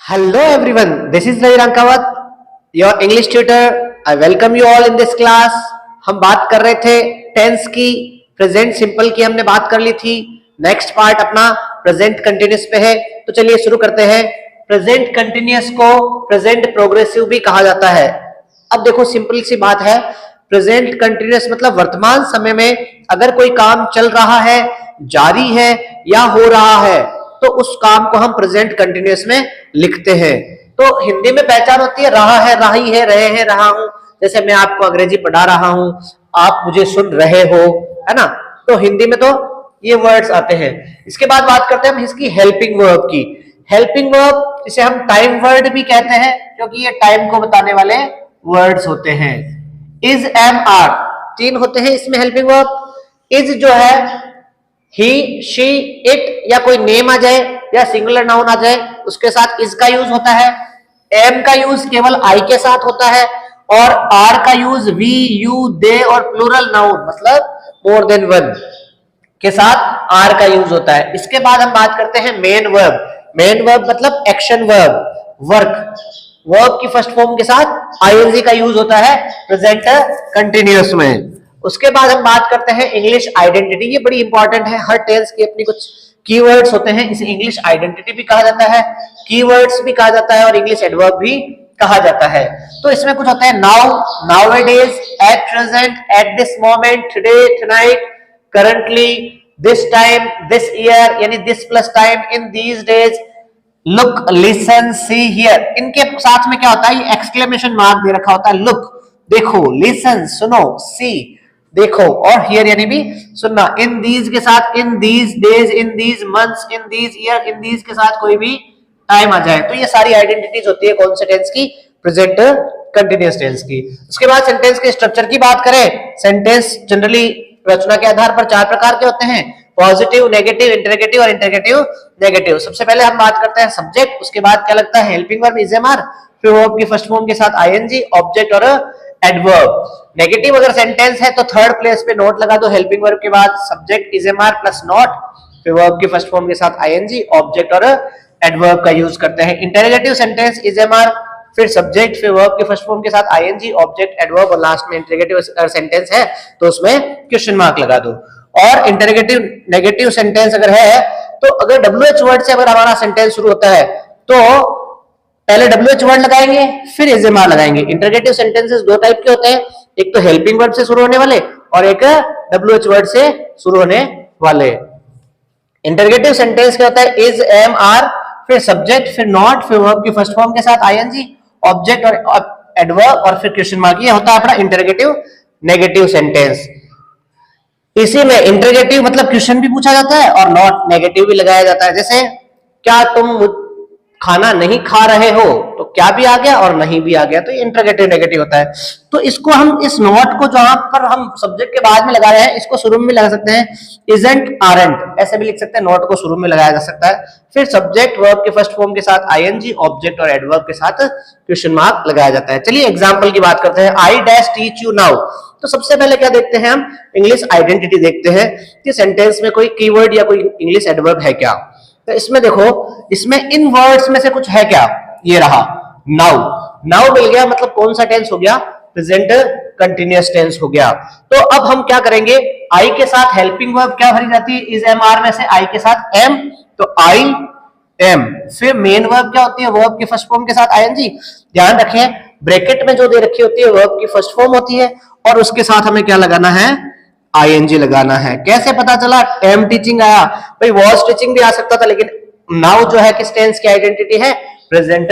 Hello everyone, this is Ravi Rankawat, your English tutor. I welcome you all in this class. हम बात कर रहे थे tense की, प्रेजेंट सिंपल की हमने बात कर ली थी. नेक्स्ट पार्ट अपना प्रेजेंट कंटिन्यूअस पे है. तो चलिए शुरू करते हैं. प्रेजेंट कंटिन्यूअस को प्रेजेंट प्रोग्रेसिव भी कहा जाता है. अब देखो सिंपल सी बात है, प्रेजेंट कंटिन्यूअस मतलब वर्तमान समय में अगर कोई काम चल रहा है, जारी है या हो रहा है तो उस काम को हम प्रेजेंट कंटिन्यूअस में लिखते हैं. तो हिंदी में पहचान होती है रहा है, राही है, रहे हैं, रहा हूं. जैसे मैं आपको अंग्रेजी पढ़ा रहा हूं, आप मुझे सुन रहे हो, है ना. तो हिंदी में तो ये वर्ड्स आते हैं. इसके बाद बात करते हैं हम इसकी हेल्पिंग वर्ब की. हेल्पिंग वर्ब जिसे हम टाइम वर्ड भी कहते हैं क्योंकि ये टाइम को बताने वाले वर्ड्स होते हैं. इज, एम, आर तीन होते हैं इसमें हेल्पिंग वर्ब. इज जो है ही, शी, इट या कोई नेम आ जाए या सिंगुलर नाउन आ जाए उसके साथ इज का यूज होता है. एम का यूज केवल आई के साथ होता है और आर का यूज वी, यू, दे और प्लूरल नाउन मतलब मोर देन वन के साथ आर का यूज होता है. इसके बाद हम बात करते हैं मेन वर्ब. मेन वर्ब मतलब एक्शन वर्ब, वर्क. वर्ब की फर्स्ट फॉर्म के साथ आईएनजी का यूज होता है प्रेजेंट कंटिन्यूअस में. उसके बाद हम बात करते हैं इंग्लिश आइडेंटिटी. ये बड़ी इंपॉर्टेंट है. हर टेंस की अपनी कुछ कीवर्ड्स होते हैं. इसे इंग्लिश आइडेंटिटी भी कहा जाता है, कीवर्ड्स भी कहा जाता है और इंग्लिश एडवर्ब भी कहा जाता है. तो इसमें कुछ होता है now, nowadays, at present, at this moment, today, tonight, currently, this time, this year यानी this plus time, in these days, look, listen, see, here. इनके साथ में क्या होता है, ये एक्सक्लेमेशन मार्क दे रखा होता है. लुक देखो, लिसन सुनो, सी देखो और हियर यानी भी सुनना. इन दीज के साथ इन these days, in these months, in these year, in these के साथ कोई भी टाइम आ जाए. तो ये सारी आइडेंटिटीज होती है कौन से टेंस की, प्रेजेंट कंटिन्यूअस टेंस की. उसके बाद सेंटेंस के स्ट्रक्चर की बात करें. सेंटेंस जनरली रचना के आधार पर चार प्रकार के होते हैं, पॉजिटिव, नेगेटिव, इंटरगेटिव और इंटरगेटिव नेगेटिव. सबसे पहले हम बात करते हैं सब्जेक्ट. उसके बाद क्या लगता है, helping verb is, am, are, फिर वर्ब की फर्स्ट फॉर्म के साथ आईएनजी, ऑब्जेक्ट और एडवर्ब. नेगेटिव अगर सेंटेंस है तो थर्ड प्लेस पे नोट लगा दो. हेल्पिंग वर्ब के बाद subject is, am, are plus not, फिर वर्ब की फर्स्ट फॉर्म के साथ आईएनजी, ऑब्जेक्ट और एडवर्ब का यूज करते हैं. Interrogative sentence is, am, are, फिर सब्जेक्ट, फिर वर्ब के फर्स्ट फॉर्म के साथ आईएनजी, ऑब्जेक्ट, एडवर्ब और लास्ट में इंटरगेटिव सेंटेंस है तो उसमें क्वेश्चन मार्क लगा दो. और इंटरगेटिव नेगेटिव सेंटेंस अगर है तो अगर WH वर्ड से अगर हमारा सेंटेंस शुरू होता है तो पहले WH वर्ड लगाएंगे फिर एसएमआर लगाएंगे. इंटरगेटिव सेंटेंसेस दो टाइप के होते हैं, एक तो हेल्पिंग वर्ब से शुरू होने वाले और एक WH वर्ड से शुरू होने वाले. इंटरगेटिव सेंटेंस क्या होता है, इज, एम, आर, फिर सब्जेक्ट, फिर नॉट, फिर वर्ब की फर्स्ट फॉर्म के साथ आईएनजी, ऑब्जेक्ट और एडवर्ब और फिर क्वेश्चन मार्क. ये होता है अपना इंटरगेटिव नेगेटिव सेंटेंस. इसी में इंटरगेटिव मतलब क्वेश्चन भी पूछा जाता है और नॉट नेगेटिव भी लगाया जाता है. जैसे क्या तुम खाना नहीं खा रहे हो, तो क्या भी आ गया और नहीं भी आ गया, तो ये इंटरगेटिव नेगेटिव होता है. तो इसको हम इस नॉट को जहां पर हम सब्जेक्ट के बाद में लगा रहे हैं इसको शुरू में लगा सकते हैं, इजंट, आरंट ऐसे भी लिख सकते हैं. नॉट को शुरू में लगाया जा सकता है. फिर सब्जेक्ट वर्ब के फर्स्ट फॉर्म के साथ आईएनजी, ऑब्जेक्ट और एडवर्ब के साथ क्वेश्चन मार्क लगाया जाता है. चलिए एग्जाम्पल की बात करते हैं. I dash teach you now. तो सबसे पहले क्या देखते हैं हम, इंग्लिश आइडेंटिटी देखते हैं कि सेंटेंस में कोई कीवर्ड या कोई इंग्लिश एडवर्ब है क्या. तो इसमें देखो, इसमें इन वर्ड्स में से कुछ है क्या, ये रहा नाउ. नाउ मिल गया मतलब कौन सा टेंस हो गया, प्रेजेंट कंटिन्यूअस टेंस हो गया. तो अब हम क्या करेंगे, आई के साथ हेल्पिंग वर्ब क्या भरी जाती है, इज, एम, आर में से आई के साथ एम, तो आई एम. फिर मेन वर्ब क्या होती है, वर्ब की फर्स्ट फॉर्म के साथ आईएनजी. ध्यान रखें ब्रैकेट में जो दे रखी होती है वर्ब की फर्स्ट फॉर्म होती है और उसके साथ हमें क्या लगाना है, आईएनजी लगाना है. कैसे पता चला, एम टीचिंग आया, भाई वॉज टीचिंग भी आ सकता था लेकिन नाउ जो है किस टेंस की आइडेंटिटी है, प्रेजेंट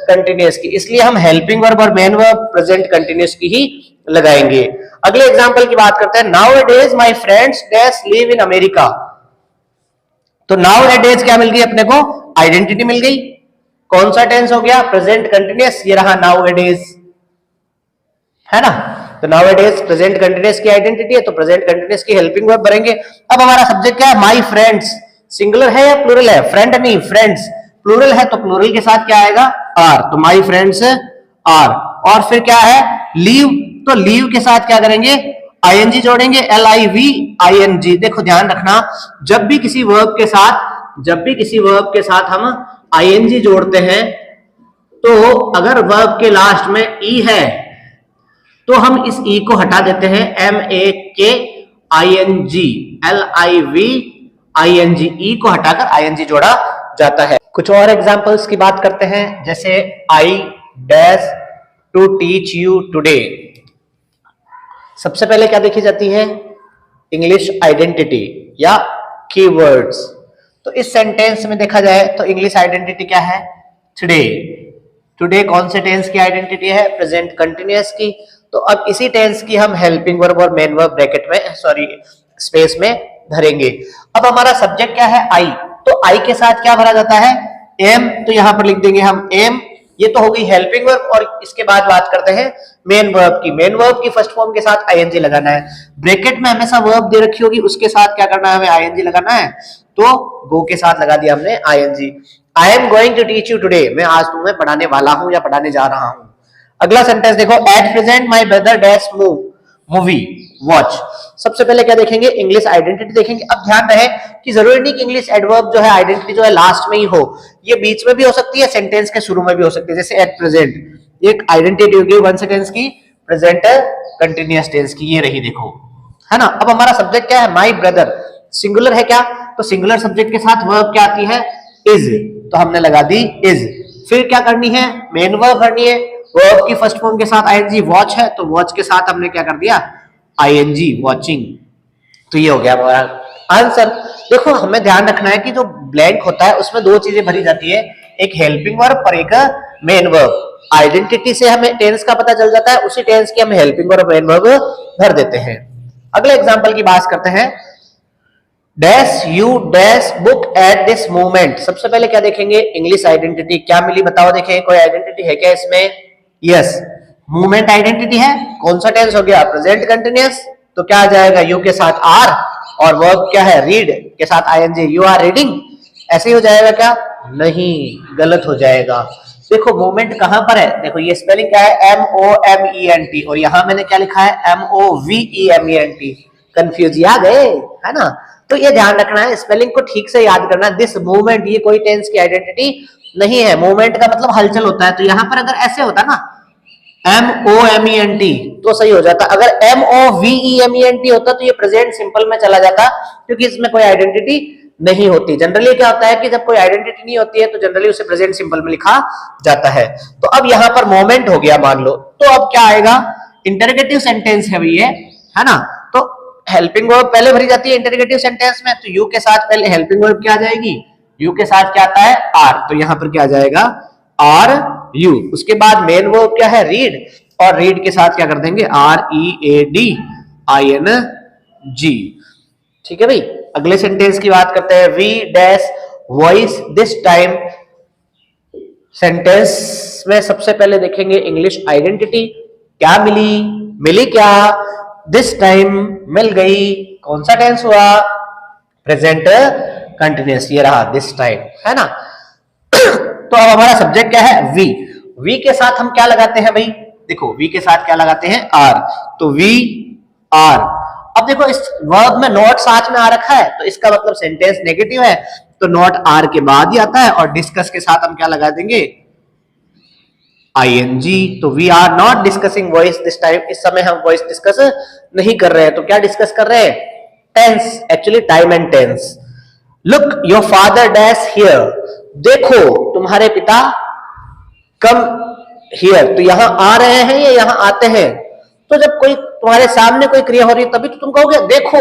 कंटिन्यूअस की, इसलिए हम हेल्पिंग वर्ब और मेन वर्ब प्रेजेंट कंटिन्यूअस की ही लगाएंगे. अगले एग्जांपल की बात करते हैं. Nowadays my friends dash live in America. तो नाउअडेज क्या मिल गई अपने को, आइडेंटिटी मिल गई. कौन सा टेंस हो गया, प्रेजेंट कंटिन्यूअस. ये रहा नाउअडेज, है ना. तो नाउअडेज प्रेजेंट कंटिन्यूअस की आइडेंटिटी है तो प्रेजेंट कंटिन्यूअस की हेल्पिंग वर्ब भरेंगे. अब हमारा सब्जेक्ट क्या है, माय फ्रेंड्स. सिंगुलर है या प्लूरल है, फ्रेंड नहीं फ्रेंड्स. प्लूरल है तो प्लूरल के साथ क्या आएगा, आर, तो माय फ्रेंड्स आर. और फिर क्या है, लीव, तो लीव के साथ क्या करेंगे, आईएनजी जोड़ेंगे, LIVING. देखो ध्यान रखना, जब भी किसी वर्ब के साथ हम आईएनजी जोड़ते हैं तो अगर वर्ब के लास्ट में ई है तो हम इस ई को हटा देते हैं, MAKING ई को हटाकर ING जोड़ा जाता है। कुछ और एग्जांपल्स की बात करते हैं, जैसे I dash to teach you today. सबसे पहले क्या देखी जाती है? इंग्लिश आइडेंटिटी या कीवर्ड्स। तो इस सेंटेंस में देखा जाए तो इंग्लिश आइडेंटिटी क्या है? टुडे। टुडे कौन से टेंस की आइडेंटिटी है? प्रेजेंट कंटिन्यूअस की। तो अब इसी टेंस की हम हेल्पिंग वर्ब और मेन वर्ब ब्रैकेट में स्पेस में धरेंगे। अब हमारा सब्जेक्ट क्या है? आई। तो आई के साथ क्या भरा जाता है? एम। तो यहां पर लिख देंगे हम एम। ये तो हो गई हेल्पिंग वर्ब। और इसके बाद बात करते हैं मेन वर्ब की। मेन वर्ब की फर्स्ट फॉर्म के साथ ING लगाना है। ब्रैकेट में हमेशा वर्ब दे रखी होगी, उसके साथ क्या करना है? हमें ING लगाना है। तो गो के साथ लगा दिया हमने ING। I am going to teach you today. मैं आज तुम्हें पढ़ाने वाला हूं या पढ़ाने जा रहा हूं। अगला सेंटेंस देखो, at present my brother dash movie watch. सबसे पहले क्या देखेंगे? इंग्लिश आइडेंटिटी देखेंगे। अब ध्यान रहे कि जरूरी नहीं कि इंग्लिश एडवर्ब जो है, आइडेंटिटी जो है लास्ट में ही हो, ये बीच में भी हो सकती है, सेंटेंस के शुरू में भी हो सकती है। जैसे एट प्रेजेंट, एक आइडेंटिटी होगी वन सेंटेंस की, प्रेजेंट कंटिन्यूअस टेंस की, ये रही देखो, है ना। अब हमारा सब्जेक्ट क्या है? My brother. सिंगुलर है क्या? तो सिंगुलर सब्जेक्ट के साथ वर्ब क्या आती है? इज। तो हमने लगा दी इज। फिर क्या करनी है? मेन वर्ब करनी है। वर्ब की फर्स्ट फॉर्म के साथ ING। वॉच है तो वॉच के साथ हमने क्या कर दिया? ING, watching. तो ये हो गया हमारा आंसर। देखो हमें ध्यान रखना है कि जो ब्लैंक होता है उसमें दो चीजें भरी जाती है, एक हेल्पिंग वर्ब और एक मेन वर्ब। आइडेंटिटी से हमें टेंस का पता चल जाता है, उसी टेंस की हम हेल्पिंग वर्ब और मेन वर्ब भर देते हैं। अगले एग्जांपल की बात करते हैं, dash you dash book eight this moment. सबसे पहले क्या देखेंगे? इंग्लिश आइडेंटिटी क्या मिली बताओ। देखें कोई आइडेंटिटी है क्या इसमें? यस, मूवमेंट आइडेंटिटी है। कौन सा टेंस हो गया? Present continuous. तो क्या आ जाएगा? यू के साथ आर, और वर्ब क्या है? रीड के साथ ING। You are reading. ऐसे ही हो जाएगा क्या? नहीं, गलत हो जाएगा। देखो मूवमेंट कहां पर है? देखो ये स्पेलिंग क्या है? MOMENT, और यहां मैंने क्या लिखा है? MOVEMENT। कंफ्यूज आ गए, है ना। तो ये ध्यान रखना है, स्पेलिंग को ठीक से याद करना। दिस मूवमेंट, ये कोई टेंस की आइडेंटिटी नहीं है। मूवमेंट का मतलब हलचल होता है। तो यहां पर अगर ऐसे होता ना MOMENT तो सही हो जाता। अगर MOVEMENT होता तो ये प्रेजेंट सिंपल में चला जाता, क्योंकि इसमें कोई आइडेंटिटी नहीं होती। जनरली क्या होता है कि जब कोई आइडेंटिटी नहीं होती है तो जनरली उसे प्रेजेंट सिंपल में लिखा जाता है। तो अब यहां पर मोमेंट हो गया मान लो, तो अब क्या आएगा? इंटरगेटिव सेंटेंस है भैया, है ना। तो हेल्पिंग वर्ब पहले भरी जाती है इंटरगेटिव सेंटेंस में। तो यू के साथ पहले हेल्पिंग वर्ब क्या आ जाएगी? यू के साथ क्या आता है? आर। तो यहां पर क्या आ जाएगा? Are you. उसके बाद मेन वर्ब क्या है? रीड, और रीड के साथ क्या कर देंगे? READING। ठीक है भाई। अगले सेंटेंस की बात करते हैं, we dash voice this time. Sentence में सबसे पहले देखेंगे इंग्लिश आइडेंटिटी क्या मिली? मिली क्या? दिस टाइम मिल गई। कौन सा टेंस हुआ? प्रेजेंट कंटिन्यूअस, ये रहा दिस टाइम, है ना। तो अब हमारा सब्जेक्ट क्या है? वी। वी के साथ हम क्या लगाते हैं भाई? देखो वी के साथ क्या लगाते हैं? आर। तो वी आर। अब देखो इस वर्ब में नॉट साथ में आ रखा है, तो इसका मतलब सेंटेंस नेगेटिव है, तो नॉट आर के बाद ही आता है। और डिस्कस के साथ हम क्या लगा देंगे? ING। तो we are not discussing voice this time. इस समय हम वॉइस डिस्कस नहीं कर रहे हैं। तो क्या डिस्कस कर रहे हैं? Tense, actually time and tense. Look your father dash here. देखो तुम्हारे पिता कम हियर। तो यहां आ रहे हैं या यहां आते हैं? तो जब कोई तुम्हारे सामने कोई क्रिया हो रही है तभी तो तुम कहोगे देखो,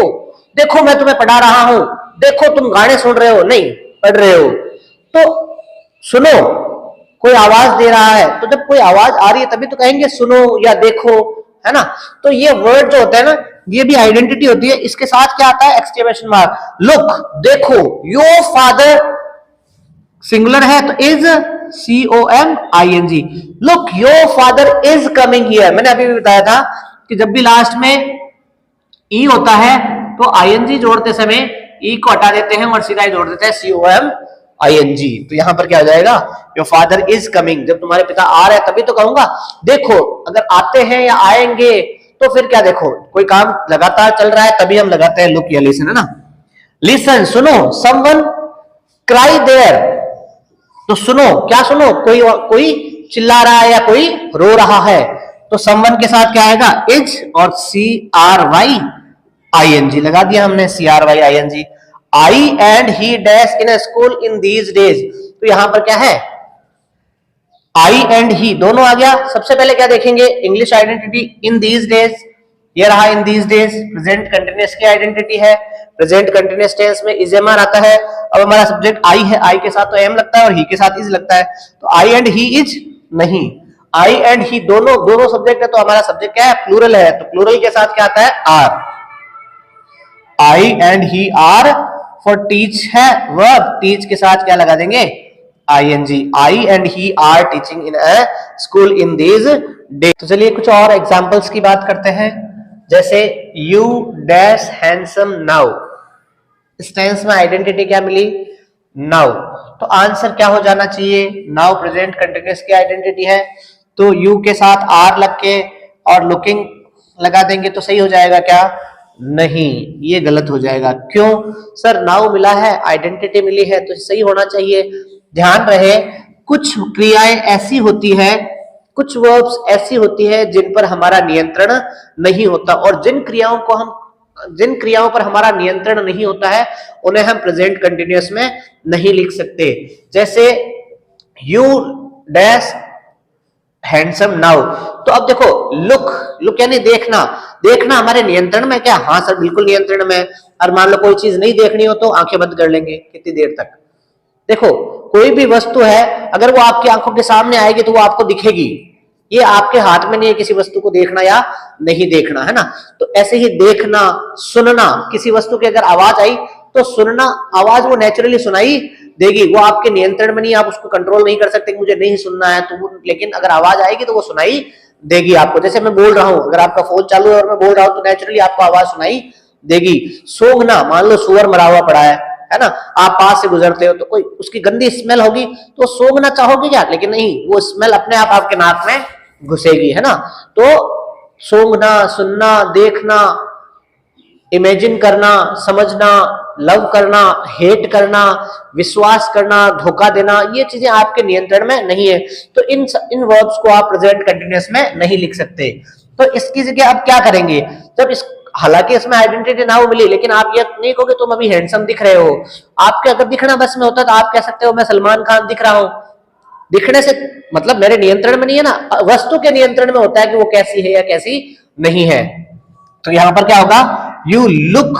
देखो मैं तुम्हें पढ़ा रहा हूं, देखो तुम गाने सुन रहे हो, नहीं पढ़ रहे हो। तो सुनो, कोई आवाज दे रहा है, तो जब कोई आवाज आ रही है तभी तो कहेंगे सुनो या देखो, है ना। तो ये वर्ड जो होता है ना, ये भी आइडेंटिटी होती है। इसके साथ क्या आता है? Exclamation mark. लुक, देखो, योर फादर सिंगुलर है तो is, COMING। Look your father is coming here. मैंने अभी भी बताया था कि जब भी लास्ट में ई होता है तो ING जोड़ते समय ई को हटा देते हैं और सीधा जोड़ देते हैं COMING। तो यहां पर क्या हो जाएगा? Your father is coming. जब तुम्हारे पिता आ रहे हैं तभी तो कहूंगा देखो। अगर आते हैं या आएंगे तो फिर क्या? देखो कोई काम लगातार चल रहा है तभी हम लगाते हैं लुक या लिसन, है ना। लिसन, सुनो, समवन क्राई देयर। तो सुनो, क्या सुनो? कोई चिल्ला रहा है या कोई रो रहा है, तो समवन के साथ क्या आएगा, इज, और CRY लगा दिया हमने, CRY I and he dash in school in these days, तो यहां पर क्या है, आई एंड ही दोनों आ गया। सबसे पहले क्या देखेंगे, English identity in these days, ये रहा इन दीज डेज, प्रेजेंट कंटिन्यूअस की आइडेंटिटी है, प्रेजेंट कंटिन्यूअस टेंस में इज एम आर आता है। अब हमारा सब्जेक्ट आई है, आई के साथ तो एम लगता है और ही के साथ इज लगता है, तो आई एंड ही इज नहीं, आई एंड ही दोनों सब्जेक्ट है, तो हमारा सब्जेक्ट क्या है, प्लूरल है, तो प्लूरल के साथ क्या आता है, are, I and he are. For teach है वर्ब, टीच के साथ क्या लगा देंगे, ING, I and he are teaching in a school in these day. तो चलिए कुछ और एग्जांपल्स की बात करते हैं, जैसे यू डैश हैंडसम नाउ, इस टेंस में आइडेंटिटी क्या मिली, नाउ, तो आंसर क्या हो जाना चाहिए, नाउ प्रेजेंट कंटिन्यूअस की आइडेंटिटी है, तो यू के साथ आर लग के और लुकिंग लगा देंगे तो सही हो जाएगा क्या, नहीं, ये गलत हो जाएगा। क्यों सर, नाउ मिला है, आइडेंटिटी मिली है, तो सही होना चाहिए। ध्यान रहे, कुछ क्रियाएं ऐसी होती है, कुछ वर्ब्स ऐसी होती है जिन पर हमारा नियंत्रण नहीं होता, और जिन क्रियाओं पर हमारा नियंत्रण नहीं होता है उन्हें हम प्रेजेंट कंटिन्यूअस में नहीं लिख सकते। जैसे यू डैश हैंडसम नाउ, तो अब देखो लुक यानी देखना हमारे नियंत्रण में क्या, हाँ सर बिल्कुल नियंत्रण में। और मान लो कोई चीज नहीं देखनी हो तो आंखें बंद कर लेंगे कितनी देर तक। देखो कोई भी वस्तु है, अगर वो आपकी आंखों के सामने आएगी तो वो आपको दिखेगी, ये आपके हाथ में नहीं है किसी वस्तु को देखना या नहीं देखना, है ना। तो ऐसे ही देखना, सुनना, किसी वस्तु की अगर आवाज आई तो सुनना, आवाज वो नेचुरली सुनाई देगी, वो आपके नियंत्रण में नहीं, आप उसको कंट्रोल नहीं कर सकते कि मुझे नहीं सुनना है, तो वो, लेकिन अगर आवाज आएगी तो वो सुनाई देगी आपको। जैसे मैं बोल रहा हूं, अगर आपका फोन चालू है और मैं बोल रहा हूं तो नेचुरली आपको आवाज सुनाई देगी। सूंघना, मान लो सुअर मरा हुआ पड़ा है ना, आप पास से गुजरते हो तो कोई उसकी गंदी स्मेल होगी तो सूंघना चाहोगे क्या, लेकिन नहीं, वो स्मेल अपने आप आपके नाक में घुसेगी, है ना। तो सूंघना, सुनना, देखना, इमेजिन करना, समझना, लव करना, हेट करना, विश्वास करना, धोखा देना, ये चीजें आपके नियंत्रण में नहीं है, तो इन वर्ब्स को आप प्रेजेंट कंटिन्यूअस में नहीं लिख सकते। तो इसकी जगह अब क्या करेंगे, जब इस, हालांकि इसमें आइडेंटिटी नाउ मिली, लेकिन आप ये नहीं कहोगे तुम अभी हैंडसम दिख रहे हो। आपके अगर दिखना बस में होता तो आप कह सकते हो मैं सलमान खान दिख रहा हूं। दिखने से मतलब मेरे नियंत्रण में नहीं है ना, वस्तु के नियंत्रण में होता है कि वो कैसी है या कैसी नहीं है। तो यहां पर क्या होगा, यू लुक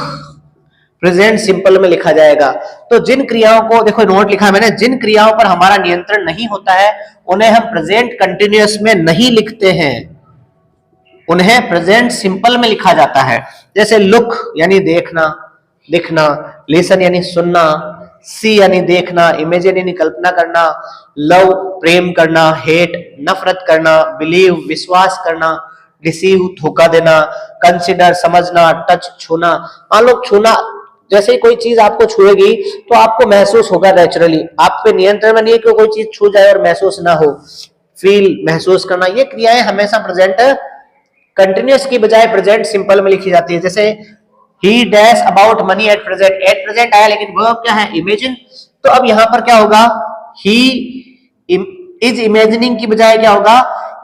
प्रेजेंट सिंपल में लिखा जाएगा। तो जिन क्रियाओं को, देखो नोट लिखा मैंने, जिन क्रियाओं पर हमारा नियंत्रण नहीं होता है उन्हें हम प्रेजेंट कंटिन्यूअस में नहीं लिखते हैं, उन्हें प्रेजेंट सिंपल में लिखा जाता है। जैसे लुक यानी देखना, दिखना, लिसन यानी सुनना, सी यानी देखना, इमेजिन यानी कल्पना करना, लव प्रेम करना, हेट नफरत करना, बिलीव विश्वास करना, रिसीव धोखा देना, कंसिडर समझना, टच छूना। मान लो छूना, जैसे ही कोई चीज आपको छुएगी तो आपको महसूस होगा नेचुरली, आपके नियंत्रण में नहीं है कि कोई चीज छू जाए और महसूस ना हो। फील महसूस करना, ये क्रियाएं हमेशा प्रेजेंट कंटिन्यूअस की बजाय प्रेजेंट सिंपल में लिखी जाती है। जैसे ही dash about money at present आया, लेकिन वर्ब क्या है, इमेजिन। तो अब यहां पर क्या होगा, ही इज इमेजिनिंग की बजाय क्या होगा,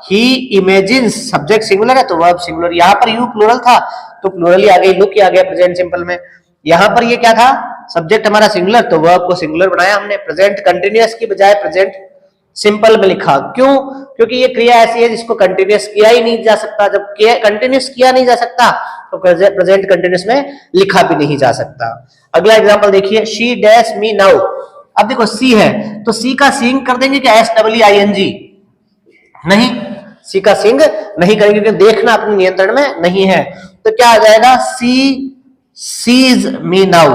ही इमेजिन्स। सब्जेक्ट सिंगुलर है तो वर्ब सिंगुलर, यहां पर यू प्लूरल था तो प्लूरल ही आ गई, लुक ही आ गया प्रेजेंट सिंपल में। यहां पर ये क्या था, सब्जेक्ट हमारा सिंगुलर तो वर्ब को सिंगुलर बनाया हमने, प्रेजेंट कंटिन्यूअस की बजाय प्रेजेंट सिंपल में लिखा। क्यों, क्योंकि ये क्रिया ऐसी है जिसको कंटिन्यूअस किया ही नहीं जा सकता। जब कंटिन्यूअस किया नहीं जा सकता तो प्रेजेंट कंटिन्यूअस में लिखा भी नहीं जा सकता। अगला एग्जांपल देखिए, शी डैश मी नाउ। अब देखो सी है तो सी का सिंग कर देंगे क्या, SWING? नहीं, सी का सिंग नहीं करेंगे क्योंकि देखना अपने नियंत्रण में नहीं है। तो क्या आ जाएगा, सी सीज मी नाउ।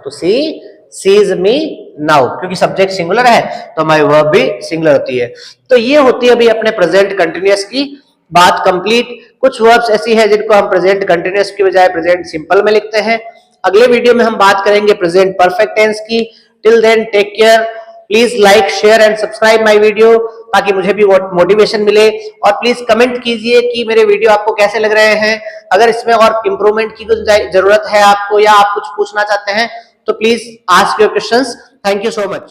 तो सी सीज मी नाउ, क्योंकि सब्जेक्ट सिंगुलर है तो हमारी वर्ब भी सिंगुलर होती है। तो ये होती है अभी अपने प्रेजेंट कंटिन्यूअस की बात कंप्लीट। कुछ वर्ब्स ऐसी है जिनको हम प्रेजेंट कंटिन्यूअस की बजाय प्रेजेंट सिंपल में लिखते हैं। अगले वीडियो में हम बात करेंगे प्रेजेंट परफेक्ट टेंस की। Till then take care, please like share and subscribe my video ताकि मुझे भी मोटिवेशन मिले। और प्लीज कमेंट कीजिए कि मेरे वीडियो आपको कैसे लग रहे हैं। अगर इसमें और इंप्रूवमेंट की कुछ जरूरत है आपको या आप कुछ पूछना चाहते हैं तो please ask your questions. Thank you so much.